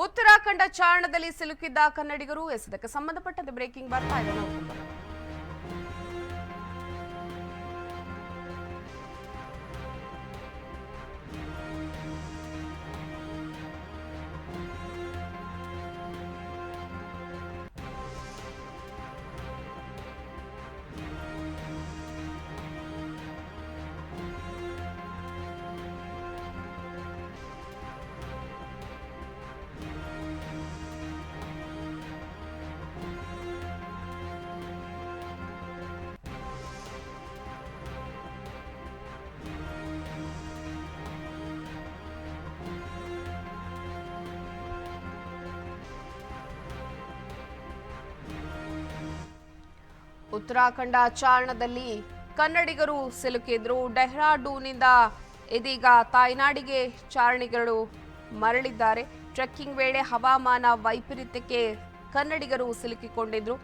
ಉತ್ತರಾಖಂಡ ಚಾರಣದಲ್ಲಿ ಸಿಲುಕಿದ್ದ ಕನ್ನಡಿಗರು ಇದಕ್ಕೆ ಸಂಬಂಧಪಟ್ಟಂತೆ ಬ್ರೇಕಿಂಗ್ ಬರ್ತಾ ಇದೆ. ಉತ್ತರಾಖಂಡ ಚಾರಣದಲ್ಲಿ ಕನ್ನಡಿಗರು ಸಿಲುಕಿದ್ರು. ಡೆಹ್ರಾಡೂನ್ನಿಂದ ಇದೀಗ ತಾಯ್ನಾಡಿಗೆ ಚಾರಣಿಗರು ಮರಳಿದ್ದಾರೆ. ಟ್ರೆಕ್ಕಿಂಗ್ ವೇಳೆ ಹವಾಮಾನ ವೈಪರೀತ್ಯಕ್ಕೆ ಕನ್ನಡಿಗರು ಸಿಲುಕಿಕೊಂಡಿದ್ರು.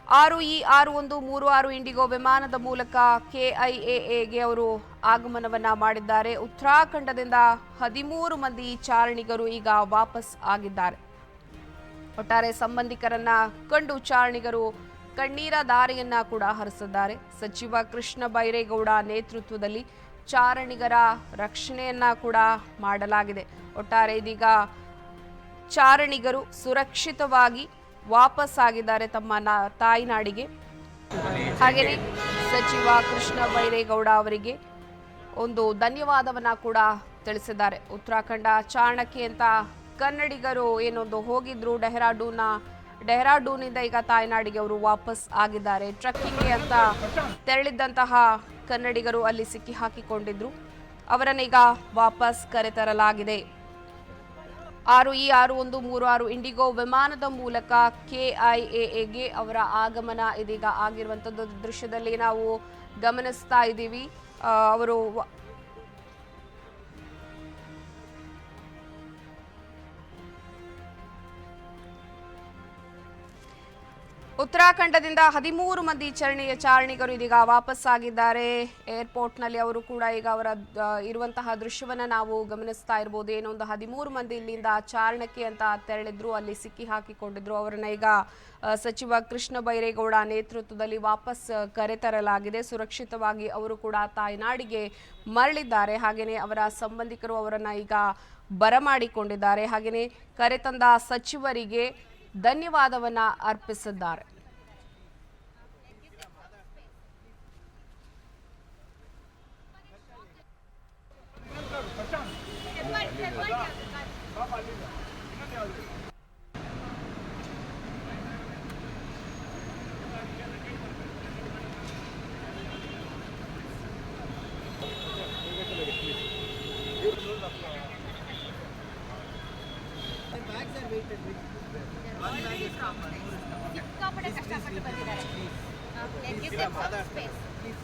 6E6136 ಇಂಡಿಗೋ ವಿಮಾನದ ಮೂಲಕ KIAಗೆ ಅವರು ಆಗಮನವನ್ನ ಮಾಡಿದ್ದಾರೆ. ಉತ್ತರಾಖಂಡದಿಂದ 13 ಮಂದಿ ಚಾರಣಿಗರು ಈಗ ವಾಪಸ್ ಆಗಿದ್ದಾರೆ. ಒಟ್ಟಾರೆ ಸಂಬಂಧಿಕರನ್ನ ಕಂಡು ಚಾರಣಿಗರು ಕಣ್ಣೀರ ಧಾರೆಯನ್ನ ಕೂಡ ಹರಿಸಿದ್ದಾರೆ. ಸಚಿವ ಕೃಷ್ಣ ಬೈರೇಗೌಡ ನೇತೃತ್ವದಲ್ಲಿ ಚಾರಣಿಗರ ರಕ್ಷಣೆಯನ್ನ ಕೂಡ ಮಾಡಲಾಗಿದೆ. ಒಟ್ಟಾರೆ ಇದೀಗ ಚಾರಣಿಗರು ಸುರಕ್ಷಿತವಾಗಿ ವಾಪಸ್ ಆಗಿದ್ದಾರೆ ತಮ್ಮ ತಾಯ್ನಾಡಿಗೆ. ಹಾಗೆಯೇ ಸಚಿವ ಕೃಷ್ಣ ಬೈರೇಗೌಡ ಅವರಿಗೆ ಒಂದು ಧನ್ಯವಾದವನ್ನ ಕೂಡ ತಿಳಿಸಿದ್ದಾರೆ. ಉತ್ತರಾಖಂಡ ಚಾರಣಕ್ಕೆ ಅಂತ ಕನ್ನಡಿಗರು ಏನೊಂದು ಹೋಗಿದ್ರು ಡೆಹ್ರಾಡೂನ್ನಿಂದ ಈಗ ತಾಯ್ನಾಡಿಗೆ ಅವರು ವಾಪಸ್ ಆಗಿದ್ದಾರೆ. ಟ್ರಕ್ಕಿಂಗ್ಗೆ ಅಂತ ತೆರಳಿದ್ದಂತಹ ಕನ್ನಡಿಗರು ಅಲ್ಲಿ ಸಿಕ್ಕಿ ಹಾಕಿಕೊಂಡಿದ್ರು. ಅವರನ್ನೀಗ ವಾಪಸ್ ಕರೆತರಲಾಗಿದೆ. 6E6136 ಇಂಡಿಗೋ ವಿಮಾನದ ಮೂಲಕ KIAಗೆ ಅವರ ಆಗಮನ ಇದೀಗ ಆಗಿರುವಂಥದ್ದು ದೃಶ್ಯದಲ್ಲಿ ನಾವು ಗಮನಿಸ್ತಾ ಇದ್ದೀವಿ. ಅವರು ಉತ್ತರಾಖಂಡದಿಂದ 13 ಮಂದಿ ಚಾರಣಿಗರು ಇದೀಗ ವಾಪಸ್ ಆಗಿದ್ದಾರೆ. ಏರ್ಪೋರ್ಟ್ನಲ್ಲಿ ಅವರು ಕೂಡ ಈಗ ಅವರ ಇರುವಂತಹ ದೃಶ್ಯವನ್ನ ನಾವು ಗಮನಿಸ್ತಾ ಇರಬಹುದು. ಏನೋ ಒಂದು 13 ಮಂದಿ ಇಲ್ಲಿಂದ ಚಾರಣಕ್ಕೆ ಅಂತ ತೆರಳಿದ್ರು, ಅಲ್ಲಿ ಸಿಕ್ಕಿ ಹಾಕಿಕೊಂಡಿದ್ರು. ಅವರನ್ನ ಈಗ ಸಚಿವ ಕೃಷ್ಣ ಬೈರೇಗೌಡ ನೇತೃತ್ವದಲ್ಲಿ ವಾಪಸ್ ಕರೆತರಲಾಗಿದೆ. ಸುರಕ್ಷಿತವಾಗಿ ಅವರು ಕೂಡ ತಾಯ್ನಾಡಿಗೆ ಮರಳಿದ್ದಾರೆ. ಹಾಗೆಯೇ ಅವರ ಸಂಬಂಧಿಕರು ಅವರನ್ನ ಈಗ ಬರಮಾಡಿಕೊಂಡಿದ್ದಾರೆ. ಹಾಗೆಯೇ ಕರೆತಂದ ಸಚಿವರಿಗೆ ಧನ್ಯವಾದವನ್ನ ಅರ್ಪಿಸಿದ್ದಾರೆ. ಸಿಕ್ಕಾಪಟ್ಟೆ ಕಷ್ಟಪಟ್ಟು ಬಂದಿದ್ದಾರೆ. Give them some space. Please.